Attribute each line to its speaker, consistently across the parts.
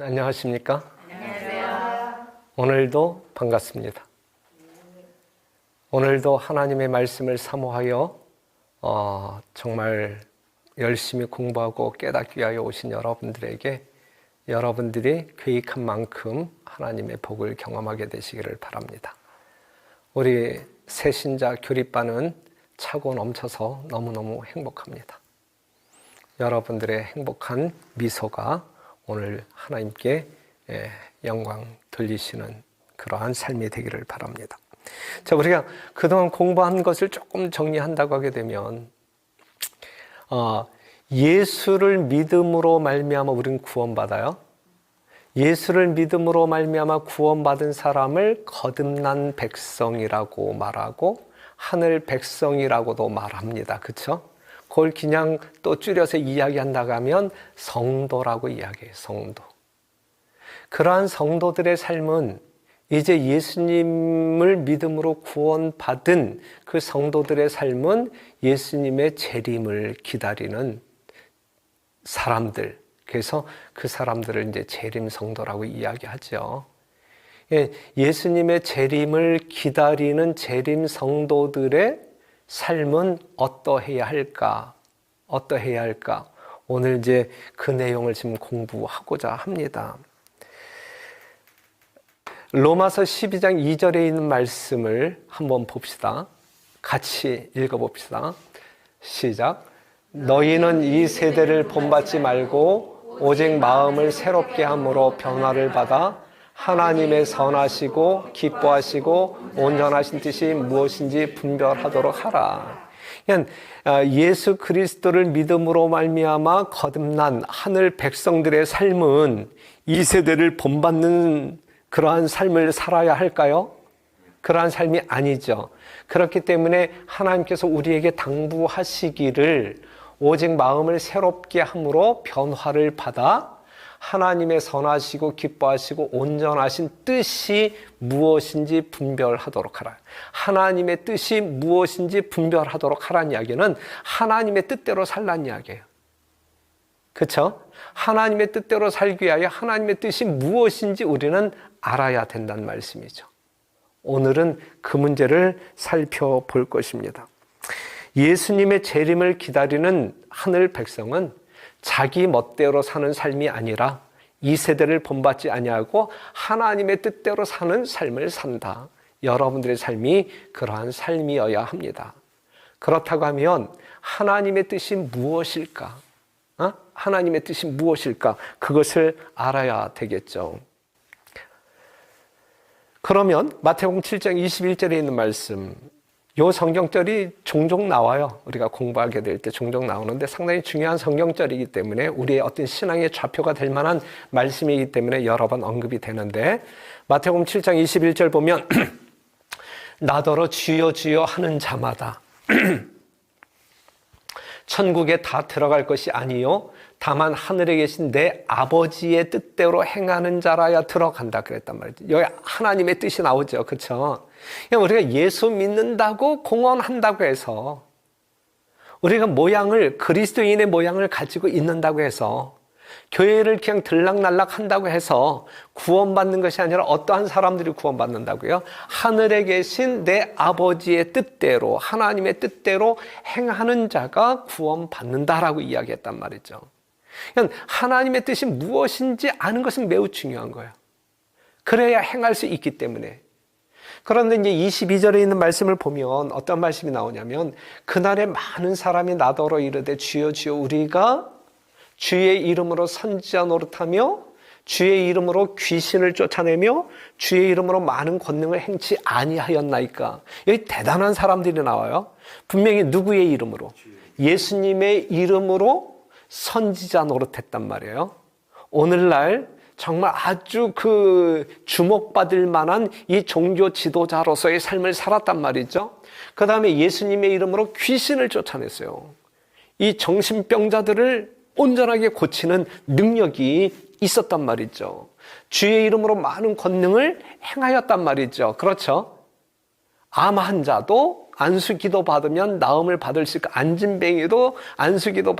Speaker 1: 안녕하십니까?
Speaker 2: 안녕하세요.
Speaker 1: 오늘도 반갑습니다. 오늘도 하나님의 말씀을 사모하여 정말 열심히 공부하고 깨닫기 위하여 오신 여러분들에게 여러분들이 계획한 만큼 하나님의 복을 경험하게 되시기를 바랍니다. 우리 새신자 교립반은 차고 넘쳐서 너무너무 행복합니다. 여러분들의 행복한 미소가 오늘 하나님께 영광 돌리시는 그러한 삶이 되기를 바랍니다. 자, 우리가 그동안 공부한 것을 조금 정리한다고 하게 되면 예수를 믿음으로 말미암아 우리는 구원받아요. 예수를 믿음으로 말미암아 구원받은 사람을 거듭난 백성이라고 말하고 하늘 백성이라고도 말합니다. 그렇죠? 그걸 그냥 또 줄여서 이야기한다고 하면 성도라고 이야기해요. 성도. 그러한 성도들의 삶은 이제 예수님을 믿음으로 구원받은 그 성도들의 삶은 예수님의 재림을 기다리는 사람들. 그래서 그 사람들을 이제 재림 성도라고 이야기하죠. 예수님의 재림을 기다리는 재림 성도들의 삶은 어떠해야 할까? 어떠해야 할까? 오늘 이제 그 내용을 지금 공부하고자 합니다. 로마서 12장 2절에 있는 말씀을 한번 봅시다. 같이 읽어봅시다. 시작. 너희는 이 세대를 본받지 말고 오직 마음을 새롭게 함으로 변화를 받아 하나님의 선하시고 기뻐하시고 온전하신 뜻이 무엇인지 분별하도록 하라. 예수 그리스도를 믿음으로 말미암아 거듭난 하늘 백성들의 삶은 이 세대를 본받는 그러한 삶을 살아야 할까요? 그러한 삶이 아니죠. 그렇기 때문에 하나님께서 우리에게 당부하시기를 오직 마음을 새롭게 함으로 변화를 받아 하나님의 선하시고 기뻐하시고 온전하신 뜻이 무엇인지 분별하도록 하라. 하나님의 뜻이 무엇인지 분별하도록 하라는 이야기는 하나님의 뜻대로 살라는 이야기예요. 그렇죠? 하나님의 뜻대로 살기 위하여 하나님의 뜻이 무엇인지 우리는 알아야 된다는 말씀이죠. 오늘은 그 문제를 살펴볼 것입니다. 예수님의 재림을 기다리는 하늘 백성은 자기 멋대로 사는 삶이 아니라 이 세대를 본받지 아니하고 하나님의 뜻대로 사는 삶을 산다. 여러분들의 삶이 그러한 삶이어야 합니다. 그렇다고 하면 하나님의 뜻이 무엇일까? 하나님의 뜻이 무엇일까? 그것을 알아야 되겠죠. 그러면 마태복음 7장 21절에 있는 말씀, 이 성경절이 종종 나와요. 우리가 공부하게 될 때 종종 나오는데 상당히 중요한 성경절이기 때문에 우리의 어떤 신앙의 좌표가 될 만한 말씀이기 때문에 여러 번 언급이 되는데 마태복음 7장 21절 보면 나더러 주여 주여 하는 자마다 천국에 다 들어갈 것이 아니요 다만 하늘에 계신 내 아버지의 뜻대로 행하는 자라야 들어간다 그랬단 말이죠. 여기 하나님의 뜻이 나오죠. 그렇죠? 우리가 예수 믿는다고 공언한다고 해서 우리가 그리스도인의 모양을 가지고 있는다고 해서 교회를 그냥 들락날락 한다고 해서 구원받는 것이 아니라 어떠한 사람들이 구원받는다고요? 하늘에 계신 내 아버지의 뜻대로 하나님의 뜻대로 행하는 자가 구원받는다라고 이야기했단 말이죠. 하나님의 뜻이 무엇인지 아는 것은 매우 중요한 거예요. 그래야 행할 수 있기 때문에. 그런데 이제 22절에 있는 말씀을 보면 어떤 말씀이 나오냐면 그날에 많은 사람이 나더러 이르되 주여 주여 우리가 주의 이름으로 선지자 노릇하며 주의 이름으로 귀신을 쫓아내며 주의 이름으로 많은 권능을 행치 아니하였나이까. 여기 대단한 사람들이 나와요. 분명히 누구의 이름으로? 예수님의 이름으로 선지자 노릇했단 말이에요. 오늘날 정말 아주 주목받을 만한 이 종교 지도자로서의 삶을 살았단 말이죠. 그 다음에 예수님의 이름으로 귀신을 쫓아냈어요. 이 정신병자들을 온전하게 고치는 능력이 있었단 말이죠. 주의 이름으로 많은 권능을 행하였단 말이죠. 그렇죠? 암 환자도 안수기도 받으면 나음을 받을 수 있고 안진뱅이도 안수기도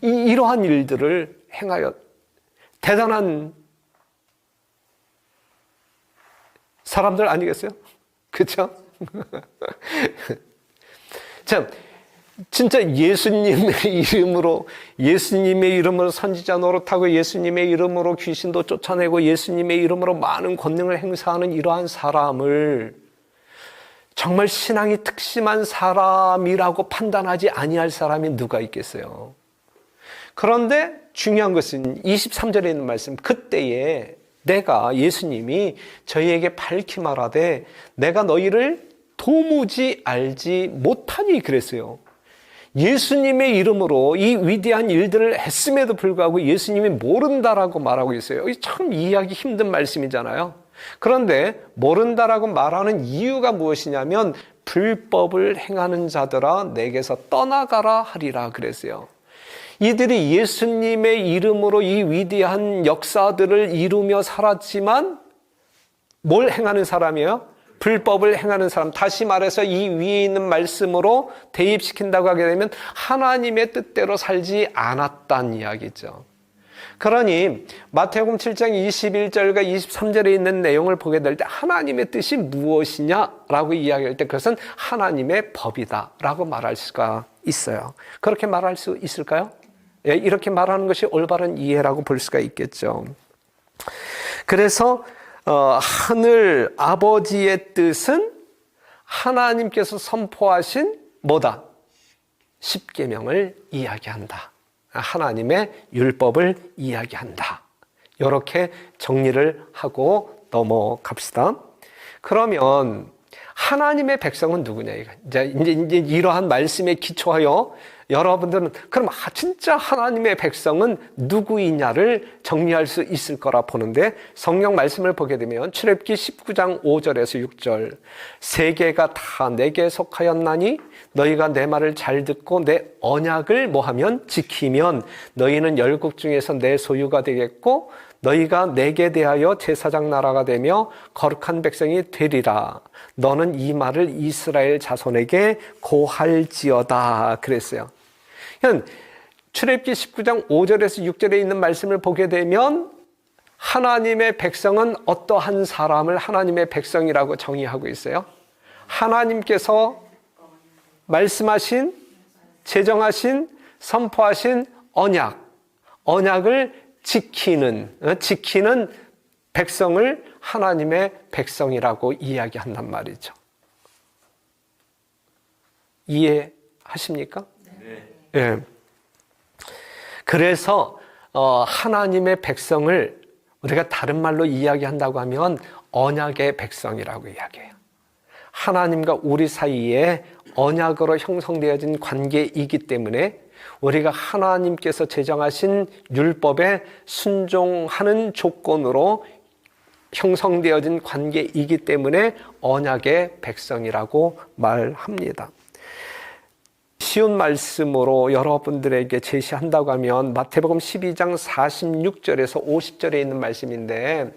Speaker 1: 이러한 일들을 행하여 대단한 사람들 아니겠어요? 그렇죠? 참 진짜 예수님의 이름으로 선지자 노릇하고 예수님의 이름으로 귀신도 쫓아내고 예수님의 이름으로 많은 권능을 행사하는 이러한 사람을 정말 신앙이 특심한 사람이라고 판단하지 아니할 사람이 누가 있겠어요? 그런데 중요한 것은 23절에 있는 말씀, 그때에 내가 예수님이 저희에게 밝히 말하되 내가 너희를 도무지 알지 못하니 그랬어요. 예수님의 이름으로 이 위대한 일들을 했음에도 불구하고 예수님이 모른다라고 말하고 있어요. 참 이해하기 힘든 말씀이잖아요. 그런데 모른다라고 말하는 이유가 무엇이냐면 불법을 행하는 자들아 내게서 떠나가라 하리라 그랬어요. 이들이 예수님의 이름으로 이 위대한 역사들을 이루며 살았지만 뭘 행하는 사람이에요? 불법을 행하는 사람. 다시 말해서 이 위에 있는 말씀으로 대입시킨다고 하게 되면 하나님의 뜻대로 살지 않았다는 이야기죠. 그러니 마태복음 7장 21절과 23절에 있는 내용을 보게 될 때 하나님의 뜻이 무엇이냐라고 이야기할 때 그것은 하나님의 법이다라고 말할 수가 있어요. 그렇게 말할 수 있을까요? 예, 이렇게 말하는 것이 올바른 이해라고 볼 수가 있겠죠. 그래서 하늘 아버지의 뜻은 하나님께서 선포하신 뭐다? 십계명을 이야기한다. 하나님의 율법을 이야기한다. 이렇게 정리를 하고 넘어갑시다. 그러면 하나님의 백성은 누구냐? 이제 이러한 말씀에 기초하여 여러분들은 그럼 진짜 하나님의 백성은 누구이냐를 정리할 수 있을 거라 보는데 성경 말씀을 보게 되면 출애굽기 19장 5절에서 6절 세계가 다 내게 속하였나니 너희가 내 말을 잘 듣고 내 언약을 뭐하면 지키면 너희는 열국 중에서 내 소유가 되겠고 너희가 내게 대하여 제사장 나라가 되며 거룩한 백성이 되리라. 너는 이 말을 이스라엘 자손에게 고할지어다 그랬어요. 출애굽기 19장 5절에서 6절에 있는 말씀을 보게 되면 하나님의 백성은 어떠한 사람을 하나님의 백성이라고 정의하고 있어요? 하나님께서 말씀하신, 제정하신, 선포하신 언약을 지키는 백성을 하나님의 백성이라고 이야기한단 말이죠. 이해하십니까? 네. 그래서 하나님의 백성을 우리가 다른 말로 이야기한다고 하면 언약의 백성이라고 이야기해요. 하나님과 우리 사이에 언약으로 형성되어진 관계이기 때문에 우리가 하나님께서 제정하신 율법에 순종하는 조건으로 형성되어진 관계이기 때문에 언약의 백성이라고 말합니다. 쉬운 말씀으로 여러분들에게 제시한다고 하면 마태복음 12장 46절에서 50절에 있는 말씀인데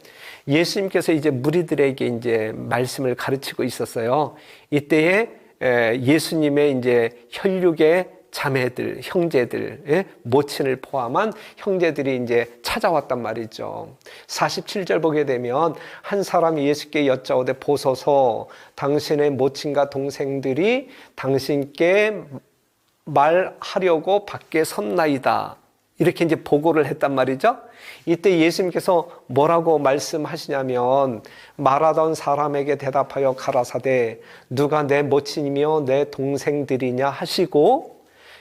Speaker 1: 예수님께서 이제 무리들에게 이제 말씀을 가르치고 있었어요. 이때에 예수님의 이제 혈육의 자매들, 형제들, 모친을 포함한 형제들이 이제 찾아왔단 말이죠. 47절 보게 되면 한 사람이 예수께 여짜오되 보소서 당신의 모친과 동생들이 당신께 말하려고 밖에 섰나이다. 이렇게 이제 보고를 했단 말이죠. 이때 예수님께서 뭐라고 말씀하시냐면 말하던 사람에게 대답하여 가라사대 누가 내 모친이며 내 동생들이냐 하시고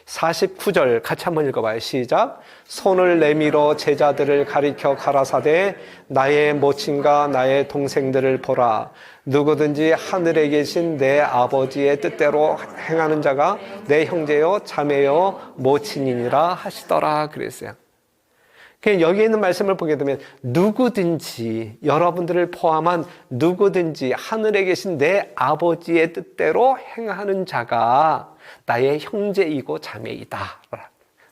Speaker 1: 49절 같이 한번 읽어봐요. 시작. 손을 내밀어 제자들을 가리켜 가라사대 나의 모친과 나의 동생들을 보라. 누구든지 하늘에 계신 내 아버지의 뜻대로 행하는 자가 내 형제요 자매요 모친이니라 하시더라 그랬어요. 여기 있는 말씀을 보게 되면 누구든지 여러분들을 포함한 누구든지 하늘에 계신 내 아버지의 뜻대로 행하는 자가 나의 형제이고 자매이다.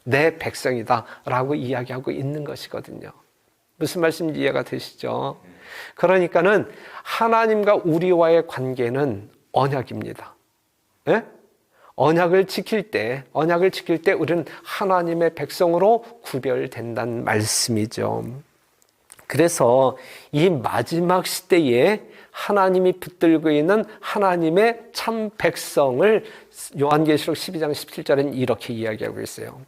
Speaker 1: 내 백성이다 라고 이야기하고 있는 것이거든요. 무슨 말씀인지 이해가 되시죠? 그러니까는 하나님과 우리와의 관계는 언약입니다. 예? 언약을 지킬 때 우리는 하나님의 백성으로 구별된다는 말씀이죠. 그래서 이 마지막 시대에 하나님이 붙들고 있는 하나님의 참 백성을 요한계시록 12장 17절에는 이렇게 이야기하고 있어요.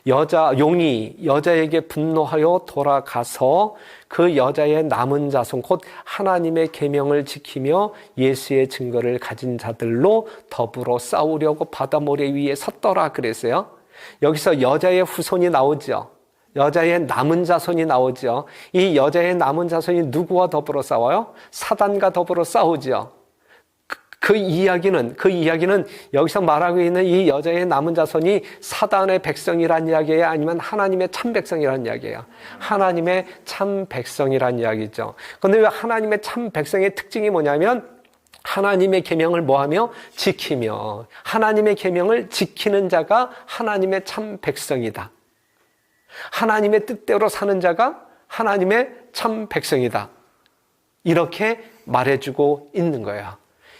Speaker 1: 용이 여자에게 분노하여 돌아가서 그 여자의 남은 자손 곧 하나님의 계명을 지키며 예수의 증거를 가진 자들로 더불어 싸우려고 바다 모래 위에 섰더라 그랬어요. 여기서 여자의 후손이 나오죠. 여자의 남은 자손이 나오죠. 이 여자의 남은 자손이 누구와 더불어 싸워요? 사단과 더불어 싸우죠. 그 이야기는 여기서 말하고 있는 이 여자의 남은 자손이 사단의 백성이란 이야기예요? 아니면 하나님의 참 백성이란 이야기예요? 하나님의 참 백성이란 이야기죠. 그런데 왜 하나님의 참 백성의 특징이 뭐냐면 하나님의 계명을 뭐하며? 지키며. 하나님의 계명을 지키는 자가 하나님의 참 백성이다. 하나님의 뜻대로 사는 자가 하나님의 참 백성이다. 이렇게 말해주고 있는 거예요.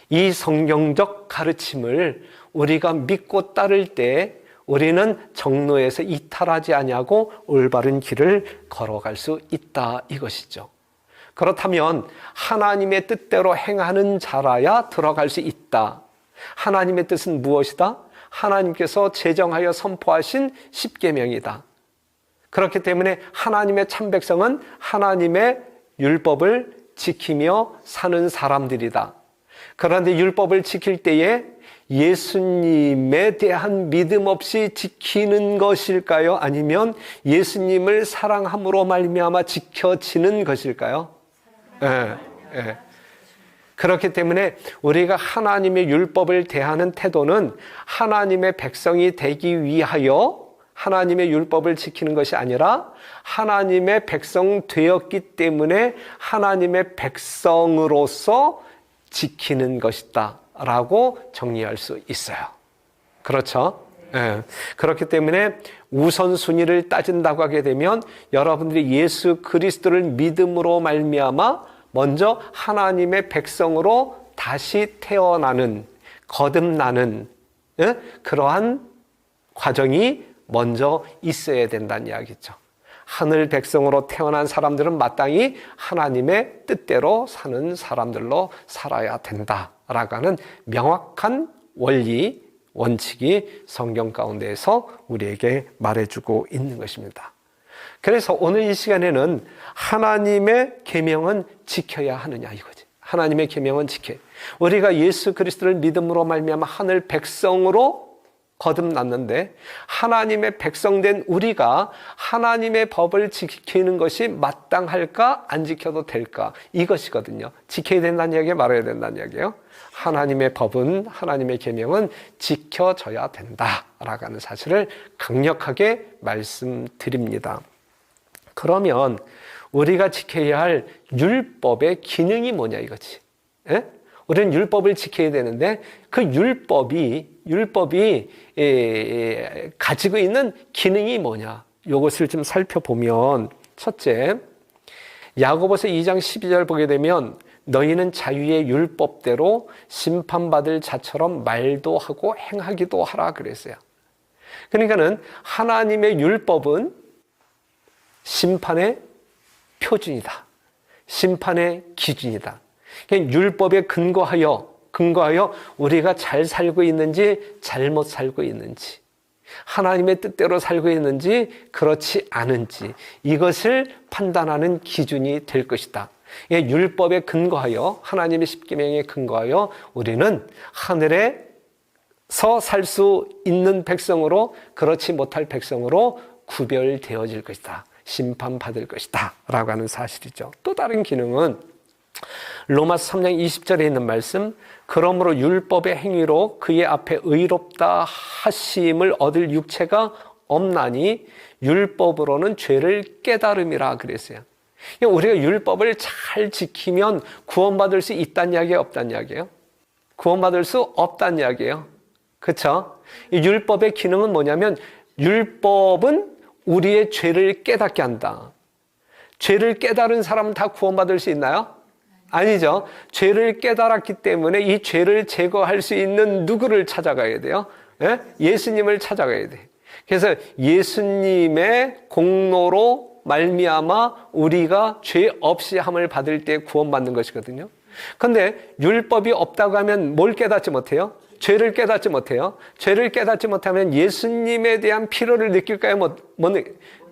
Speaker 1: 이 성경적 가르침을 우리가 믿고 따를 때 우리는 정로에서 이탈하지 아니하고 올바른 길을 걸어갈 수 있다 이것이죠. 그렇다면 하나님의 뜻대로 행하는 자라야 들어갈 수 있다. 하나님의 뜻은 무엇이다? 하나님께서 제정하여 선포하신 십계명이다. 그렇기 때문에 하나님의 참 백성은 하나님의 율법을 지키며 사는 사람들이다. 그런데 율법을 지킬 때에 예수님에 대한 믿음 없이 지키는 것일까요? 아니면 예수님을 사랑함으로 말미암아 지켜지는 것일까요? 예. 그렇기 때문에 우리가 하나님의 율법을 대하는 태도는 하나님의 백성이 되기 위하여 하나님의 율법을 지키는 것이 아니라 하나님의 백성 되었기 때문에 하나님의 백성으로서 지키는 것이다 라고 정리할 수 있어요. 그렇죠? 네. 그렇기 때문에 우선순위를 따진다고 하게 되면 여러분들이 예수 그리스도를 믿음으로 말미암아 먼저 하나님의 백성으로 다시 태어나는, 거듭나는 그러한 과정이 먼저 있어야 된다는 이야기죠. 하늘 백성으로 태어난 사람들은 마땅히 하나님의 뜻대로 사는 사람들로 살아야 된다라고 하는 명확한 원리, 원칙이 성경 가운데에서 우리에게 말해주고 있는 것입니다. 그래서 오늘 이 시간에는 하나님의 계명은 지켜야 하느냐 이거지. 하나님의 계명은 지켜야. 우리가 예수 그리스도를 믿음으로 말미암아 하늘 백성으로 거듭났는데 하나님의 백성된 우리가 하나님의 법을 지키는 것이 마땅할까? 안 지켜도 될까? 이것이거든요. 지켜야 된다는 이야기에 말해야 된다는 이야기예요. 하나님의 법은, 하나님의 계명은 지켜져야 된다라고 하는 사실을 강력하게 말씀드립니다. 그러면 우리가 지켜야 할 율법의 기능이 뭐냐 이거지. 예? 우리는 율법을 지켜야 되는데 그 율법이 가지고 있는 기능이 뭐냐? 이것을 좀 살펴보면 첫째, 야고보서 2장 12절 보게 되면 너희는 자유의 율법대로 심판받을 자처럼 말도 하고 행하기도 하라 그랬어요. 그러니까는 하나님의 율법은 심판의 표준이다. 심판의 기준이다. 율법에 근거하여 우리가 잘 살고 있는지 잘못 살고 있는지 하나님의 뜻대로 살고 있는지 그렇지 않은지 이것을 판단하는 기준이 될 것이다. 율법에 근거하여 하나님의 십계명에 근거하여 우리는 하늘에서 살 수 있는 백성으로 그렇지 못할 백성으로 구별되어질 것이다. 심판받을 것이다 라고 하는 사실이죠. 또 다른 기능은 로마서 3장 20절에 있는 말씀, 그러므로 율법의 행위로 그의 앞에 의롭다 하심을 얻을 육체가 없나니 율법으로는 죄를 깨달음이라 그랬어요. 우리가 율법을 잘 지키면 구원받을 수 있다는 이야기예요, 없다는 이야기예요? 구원받을 수 없다는 이야기예요. 그렇죠? 이 율법의 기능은 뭐냐면 율법은 우리의 죄를 깨닫게 한다. 죄를 깨달은 사람은 다 구원받을 수 있나요? 아니죠. 죄를 깨달았기 때문에 이 죄를 제거할 수 있는 누구를 찾아가야 돼요? 예수님을 찾아가야 돼. 그래서 예수님의 공로로 말미암아 우리가 죄 없이 함을 받을 때 구원받는 것이거든요. 그런데 율법이 없다고 하면 뭘 깨닫지 못해요? 죄를 깨닫지 못해요. 죄를 깨닫지 못하면 예수님에 대한 필요를 느낄까요? 못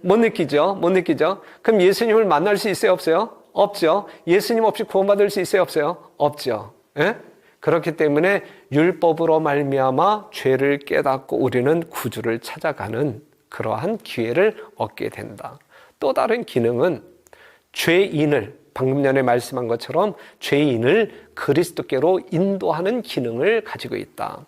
Speaker 1: 느끼죠. 못 느끼죠. 그럼 예수님을 만날 수 있어요? 없어요? 없죠. 예수님 없이 구원받을 수 있어요? 없어요? 없죠. 예? 그렇기 때문에 율법으로 말미암아 죄를 깨닫고 우리는 구주를 찾아가는 그러한 기회를 얻게 된다. 또 다른 기능은 죄인을, 방금 전에 말씀한 것처럼 죄인을 그리스도께로 인도하는 기능을 가지고 있다.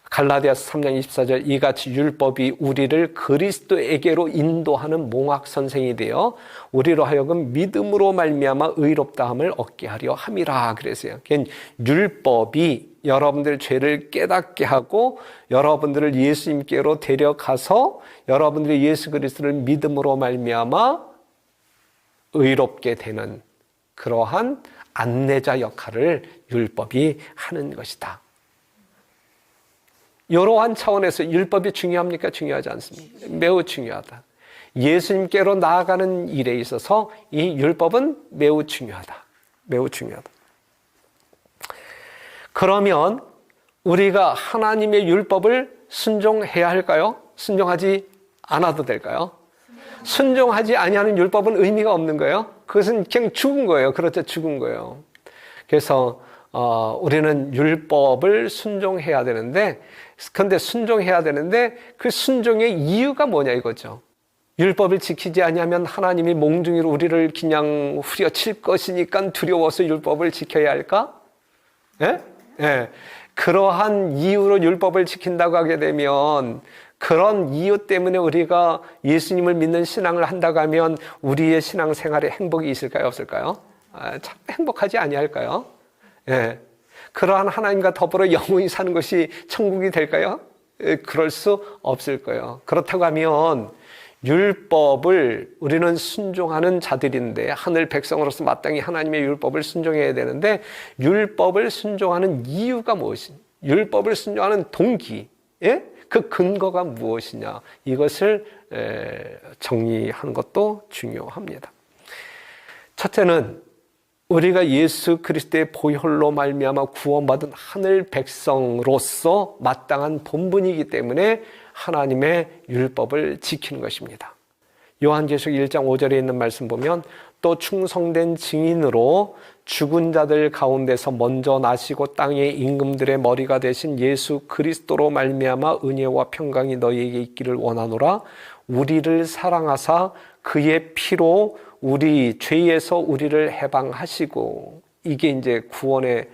Speaker 1: 갈라디아서 3장 24절, 이같이 율법이 우리를 그리스도에게로 인도하는 몽학 선생이 되어 우리로 하여금 믿음으로 말미암아 의롭다함을 얻게 하려 함이라 그랬어요. 율법이 여러분들 죄를 깨닫게 하고 여러분들을 예수님께로 데려가서 여러분들이 예수 그리스도를 믿음으로 말미암아 의롭게 되는 그러한 안내자 역할을 율법이 하는 것이다. 이러한 차원에서 율법이 중요합니까? 중요하지 않습니까? 매우 중요하다. 예수님께로 나아가는 일에 있어서 이 율법은 매우 중요하다. 매우 중요하다. 그러면 우리가 하나님의 율법을 순종해야 할까요? 순종하지 않아도 될까요? 순종하지 아니하는 율법은 의미가 없는 거예요. 그것은 그냥 죽은 거예요. 그렇죠. 죽은 거예요. 그래서 우리는 율법을 순종해야 되는데, 근데 순종해야 되는데 그 순종의 이유가 뭐냐 이거죠. 율법을 지키지 아니하면 하나님이 몽둥이로 우리를 그냥 후려칠 것이니까 두려워서 율법을 지켜야 할까? 예? 예. 그러한 이유로 율법을 지킨다고 하게 되면, 그런 이유 때문에 우리가 예수님을 믿는 신앙을 한다고 하면 우리의 신앙생활에 행복이 있을까요? 없을까요? 참 행복하지 아니할까요? 예. 그러한 하나님과 더불어 영원히 사는 것이 천국이 될까요? 예, 그럴 수 없을 거예요. 그렇다고 하면 율법을 우리는 순종하는 자들인데, 하늘 백성으로서 마땅히 하나님의 율법을 순종해야 되는데, 율법을 순종하는 이유가 무엇이냐? 율법을 순종하는 동기, 예? 그 근거가 무엇이냐? 이것을 정리하는 것도 중요합니다. 첫째는 우리가 예수 그리스도의 보혈로 말미암아 구원받은 하늘 백성으로서 마땅한 본분이기 때문에 하나님의 율법을 지키는 것입니다. 요한계시록 1장 5절에 있는 말씀 보면, 또 충성된 증인으로 죽은 자들 가운데서 먼저 나시고 땅의 임금들의 머리가 되신 예수 그리스도로 말미암아 은혜와 평강이 너희에게 있기를 원하노라. 우리를 사랑하사 그의 피로 우리 죄에서 우리를 해방하시고, 이게 이제 구원의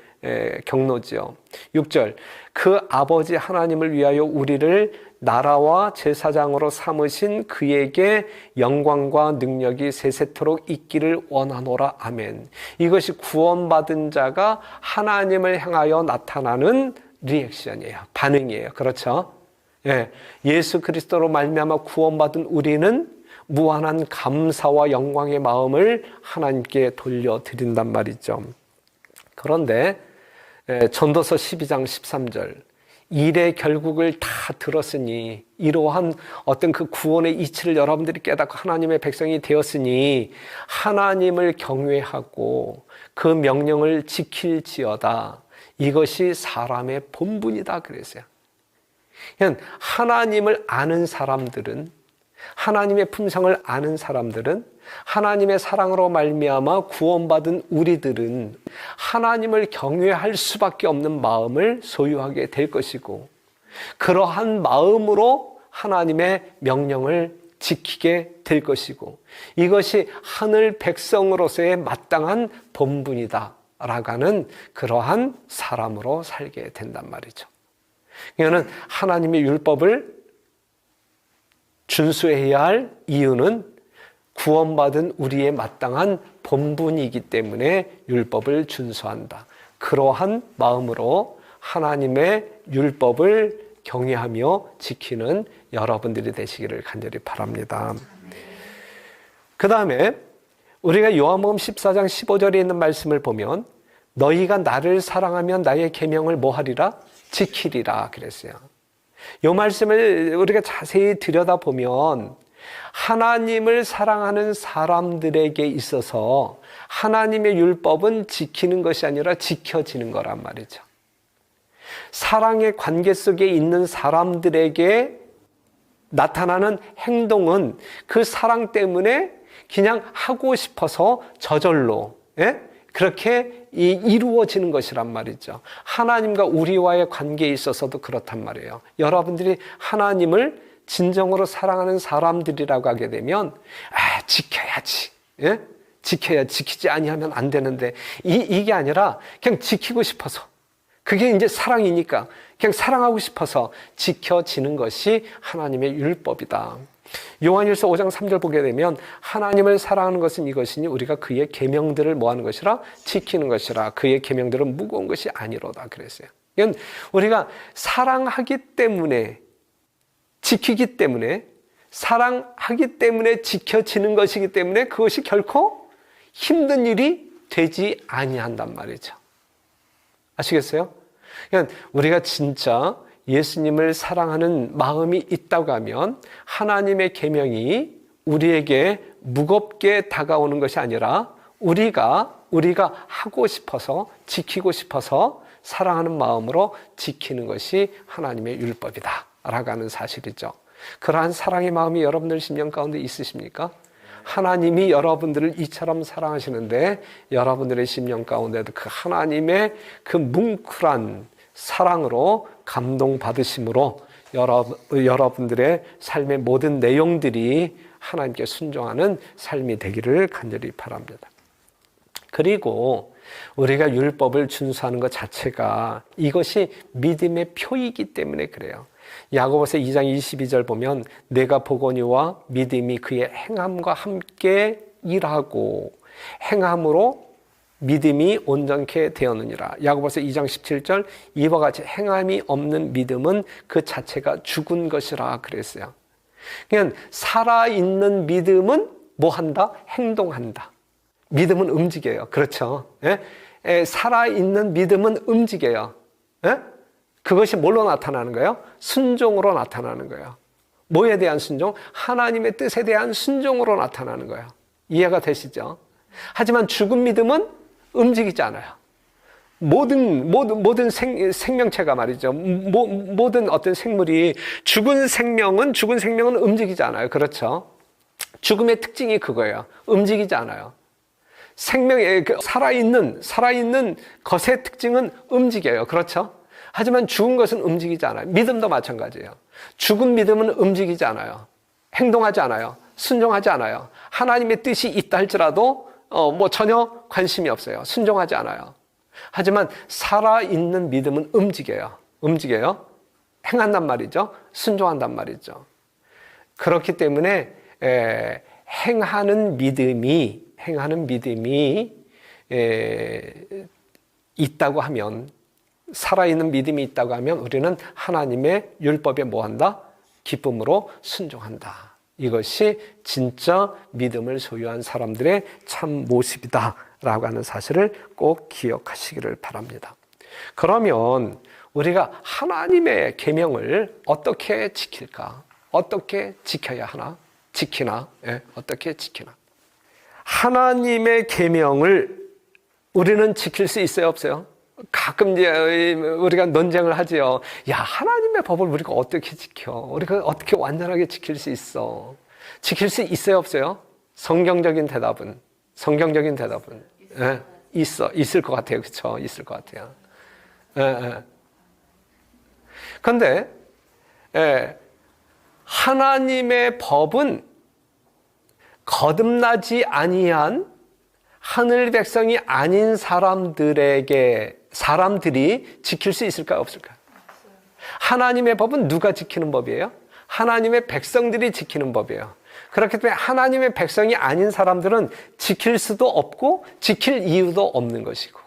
Speaker 1: 경로지요. 6절, 그 아버지 하나님을 위하여 우리를 나라와 제사장으로 삼으신 그에게 영광과 능력이 세세토록 있기를 원하노라. 아멘. 이것이 구원받은 자가 하나님을 향하여 나타나는 리액션이에요. 반응이에요. 그렇죠? 예. 예수 그리스도로 말미암아 구원받은 우리는 무한한 감사와 영광의 마음을 하나님께 돌려드린단 말이죠. 그런데 전도서 12장 13절, 일의 결국을 다 들었으니, 이러한 어떤 그 구원의 이치를 여러분들이 깨닫고 하나님의 백성이 되었으니 하나님을 경외하고 그 명령을 지킬지어다. 이것이 사람의 본분이다 그랬어요. 하나님을 아는 사람들은, 하나님의 품성을 아는 사람들은, 하나님의 사랑으로 말미암아 구원받은 우리들은 하나님을 경외할 수밖에 없는 마음을 소유하게 될 것이고, 그러한 마음으로 하나님의 명령을 지키게 될 것이고, 이것이 하늘 백성으로서의 마땅한 본분이다 라고 하는 그러한 사람으로 살게 된단 말이죠. 그러니까 하나님의 율법을 준수해야 할 이유는 구원받은 우리의 마땅한 본분이기 때문에 율법을 준수한다. 그러한 마음으로 하나님의 율법을 경외하며 지키는 여러분들이 되시기를 간절히 바랍니다. 그 다음에 우리가 요한복음 14장 15절에 있는 말씀을 보면, 너희가 나를 사랑하면 나의 계명을 뭐 하리라? 지키리라 그랬어요. 이 말씀을 우리가 자세히 들여다보면 하나님을 사랑하는 사람들에게 있어서 하나님의 율법은 지키는 것이 아니라 지켜지는 거란 말이죠. 사랑의 관계 속에 있는 사람들에게 나타나는 행동은 그 사랑 때문에 그냥 하고 싶어서 저절로 그렇게 이루어지는 것이란 말이죠. 하나님과 우리와의 관계에 있어서도 그렇단 말이에요. 여러분들이 하나님을 진정으로 사랑하는 사람들이라고 하게 되면 지켜야지. 지키지 아니하면 안 되는데 이게 아니라 그냥 지키고 싶어서, 그게 이제 사랑이니까 그냥 사랑하고 싶어서 지켜지는 것이 하나님의 율법이다. 요한일서 5장 3절 보게 되면 하나님을 사랑하는 것은 이것이니 우리가 그의 계명들을 뭐하는 것이라? 지키는 것이라. 그의 계명들은 무거운 것이 아니로다 그랬어요. 이건 우리가 사랑하기 때문에, 지키기 때문에, 사랑하기 때문에 지켜지는 것이기 때문에 그것이 결코 힘든 일이 되지 아니한단 말이죠. 아시겠어요? 그러니까 우리가 진짜 예수님을 사랑하는 마음이 있다고 하면 하나님의 계명이 우리에게 무겁게 다가오는 것이 아니라 우리가 하고 싶어서, 지키고 싶어서 사랑하는 마음으로 지키는 것이 하나님의 율법이다 라고 하는 사실이죠. 그러한 사랑의 마음이 여러분들 심령 가운데 있으십니까? 하나님이 여러분들을 이처럼 사랑하시는데 여러분들의 심령 가운데도 그 하나님의 그 뭉클한 사랑으로 감동받으심으로 여러분들의 삶의 모든 내용들이 하나님께 순종하는 삶이 되기를 간절히 바랍니다. 그리고 우리가 율법을 준수하는 것 자체가 이것이 믿음의 표이기 때문에 그래요. 야고보서 2장 22절 보면 내가 보거니와 믿음이 그의 행함과 함께 일하고 행함으로 믿음이 온전케 되었느니라. 야고보서 2장 17절 이와 같이 행함이 없는 믿음은 그 자체가 죽은 것이라 그랬어요. 그냥 살아있는 믿음은 뭐 한다? 행동한다. 믿음은 움직여요. 그렇죠? 살아있는 믿음은 움직여요. 그것이 뭘로 나타나는 거예요? 순종으로 나타나는 거예요. 뭐에 대한 순종? 하나님의 뜻에 대한 순종으로 나타나는 거예요. 이해가 되시죠? 하지만 죽은 믿음은 움직이지 않아요. 모든 생명체가 말이죠. 모든 어떤 생물이 죽은 생명은 움직이지 않아요. 그렇죠? 죽음의 특징이 그거예요. 움직이지 않아요. 생명의 살아있는 것의 특징은 움직여요. 그렇죠? 하지만 죽은 것은 움직이지 않아요. 믿음도 마찬가지예요. 죽은 믿음은 움직이지 않아요. 행동하지 않아요. 순종하지 않아요. 하나님의 뜻이 있다 할지라도 전혀 관심이 없어요. 순종하지 않아요. 하지만 살아있는 믿음은 움직여요. 행한단 말이죠. 순종한단 말이죠. 그렇기 때문에 행하는 믿음이 있다고 하면, 살아있는 믿음이 있다고 하면 우리는 하나님의 율법에 뭐한다? 기쁨으로 순종한다. 이것이 진짜 믿음을 소유한 사람들의 참 모습이다 라고 하는 사실을 꼭 기억하시기를 바랍니다. 그러면 우리가 하나님의 계명을 어떻게 지킬까? 어떻게 지켜야 하나? 어떻게 지키나? 하나님의 계명을 우리는 지킬 수 있어요, 없어요? 가끔 이제 우리가 논쟁을 하지요. 야, 하나님의 법을 우리가 어떻게 지켜? 우리가 어떻게 완전하게 지킬 수 있어? 지킬 수 있어요, 없어요? 성경적인 대답은 있을 것 같아요. 그렇죠? 있을 것 같아요. 그런데 하나님의 법은 거듭나지 아니한 하늘 백성이 아닌 사람들이 지킬 수 있을까요? 없을까요? 하나님의 법은 누가 지키는 법이에요? 하나님의 백성들이 지키는 법이에요. 그렇기 때문에 하나님의 백성이 아닌 사람들은 지킬 수도 없고 지킬 이유도 없는 것이고,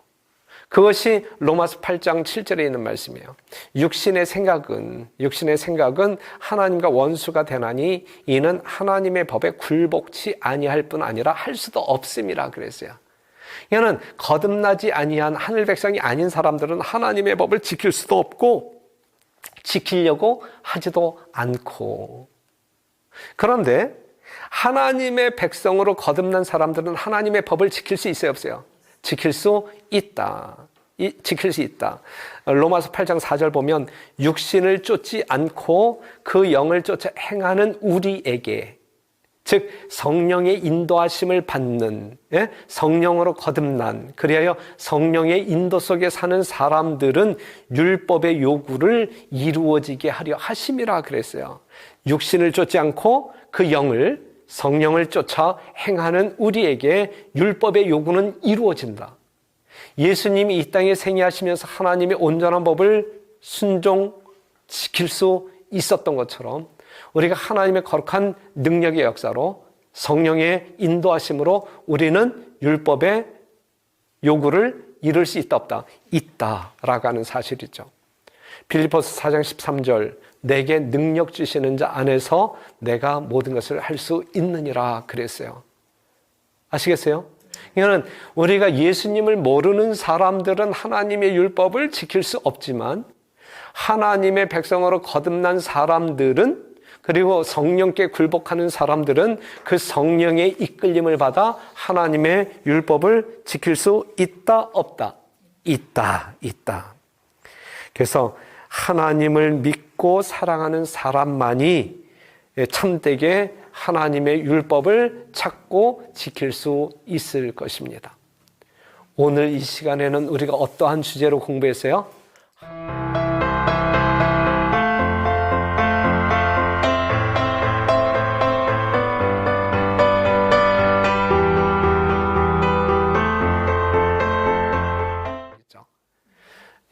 Speaker 1: 그것이 로마서 8장 7절에 있는 말씀이에요. 육신의 생각은 하나님과 원수가 되나니 이는 하나님의 법에 굴복치 아니할 뿐 아니라 할 수도 없음이라 그랬어요. 이는 거듭나지 아니한 하늘 백성이 아닌 사람들은 하나님의 법을 지킬 수도 없고 지키려고 하지도 않고, 그런데 하나님의 백성으로 거듭난 사람들은 하나님의 법을 지킬 수 있어요, 없어요? 지킬 수 있다. 지킬 수 있다. 로마서 8장 4절 보면 육신을 쫓지 않고 그 영을 쫓아 행하는 우리에게, 즉 성령의 인도하심을 받는, 성령으로 거듭난, 그리하여 성령의 인도 속에 사는 사람들은 율법의 요구를 이루어지게 하려 하심이라 그랬어요. 육신을 쫓지 않고 그 영을, 성령을 쫓아 행하는 우리에게 율법의 요구는 이루어진다. 예수님이 이 땅에 생애하시면서 하나님의 온전한 법을 순종 지킬 수 있었던 것처럼 우리가 하나님의 거룩한 능력의 역사로 성령의 인도하심으로 우리는 율법의 요구를 이룰 수 있다 없다? 있다라고 하는 사실이죠. 빌립보서 4장 13절 내게 능력 주시는 자 안에서 내가 모든 것을 할 수 있느니라 그랬어요. 아시겠어요? 이거는 우리가 예수님을 모르는 사람들은 하나님의 율법을 지킬 수 없지만 하나님의 백성으로 거듭난 사람들은, 그리고 성령께 굴복하는 사람들은 그 성령의 이끌림을 받아 하나님의 율법을 지킬 수 있다 없다? 있다. 그래서 하나님을 믿고 사랑하는 사람만이 참되게 하나님의 율법을 찾고 지킬 수 있을 것입니다. 오늘 이 시간에는 우리가 어떠한 주제로 공부했어요?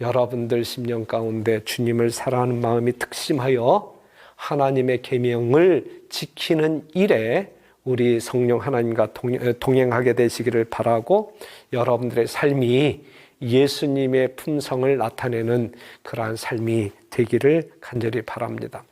Speaker 1: 여러분들 심령 가운데 주님을 사랑하는 마음이 특심하여 하나님의 계명을 지키는 일에 우리 성령 하나님과 동행하게 되시기를 바라고, 여러분들의 삶이 예수님의 품성을 나타내는 그러한 삶이 되기를 간절히 바랍니다.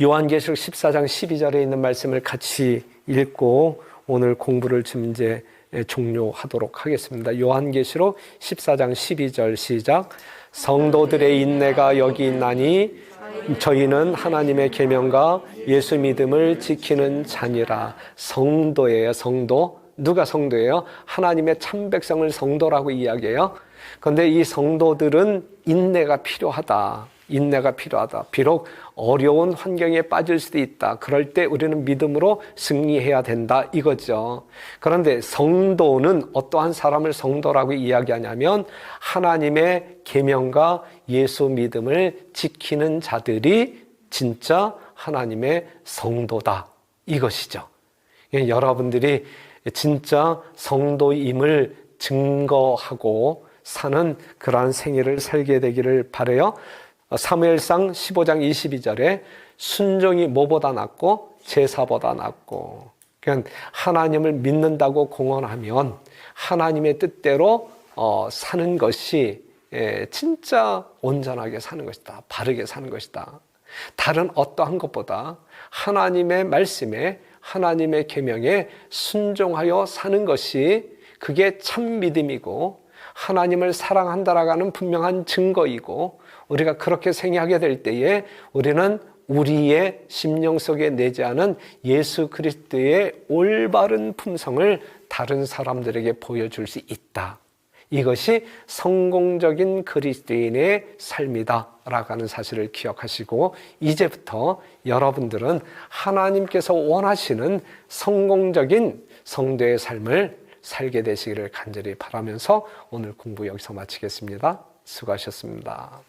Speaker 1: 요한계시록 14장 12절에 있는 말씀을 같이 읽고 오늘 공부를 좀 이제 종료하도록 하겠습니다. 요한계시록 14장 12절 시작. 성도들의 인내가 여기 있나니 저희는 하나님의 계명과 예수 믿음을 지키는 자니라. 성도예요. 성도. 누가 성도예요? 하나님의 참 백성을 성도라고 이야기해요. 그런데 이 성도들은 인내가 필요하다. 비록 어려운 환경에 빠질 수도 있다. 그럴 때 우리는 믿음으로 승리해야 된다 이거죠. 그런데 성도는 어떠한 사람을 성도라고 이야기하냐면 하나님의 계명과 예수 믿음을 지키는 자들이 진짜 하나님의 성도다 이것이죠. 여러분들이 진짜 성도임을 증거하고 사는 그러한 생애를 살게 되기를 바라요. 사무엘상 15장 22절에 순종이 뭐보다 낫고 제사보다 낫고, 그러니까 하나님을 믿는다고 공언하면 하나님의 뜻대로 사는 것이 진짜 온전하게 사는 것이다. 바르게 사는 것이다. 다른 어떠한 것보다 하나님의 말씀에, 하나님의 계명에 순종하여 사는 것이 그게 참 믿음이고 하나님을 사랑한다라고 하는 분명한 증거이고, 우리가 그렇게 생애하게 될 때에 우리는 우리의 심령 속에 내재하는 예수 그리스도의 올바른 품성을 다른 사람들에게 보여줄 수 있다. 이것이 성공적인 그리스도인의 삶이다라고 하는 사실을 기억하시고, 이제부터 여러분들은 하나님께서 원하시는 성공적인 성도의 삶을 살게 되시기를 간절히 바라면서 오늘 공부 여기서 마치겠습니다. 수고하셨습니다.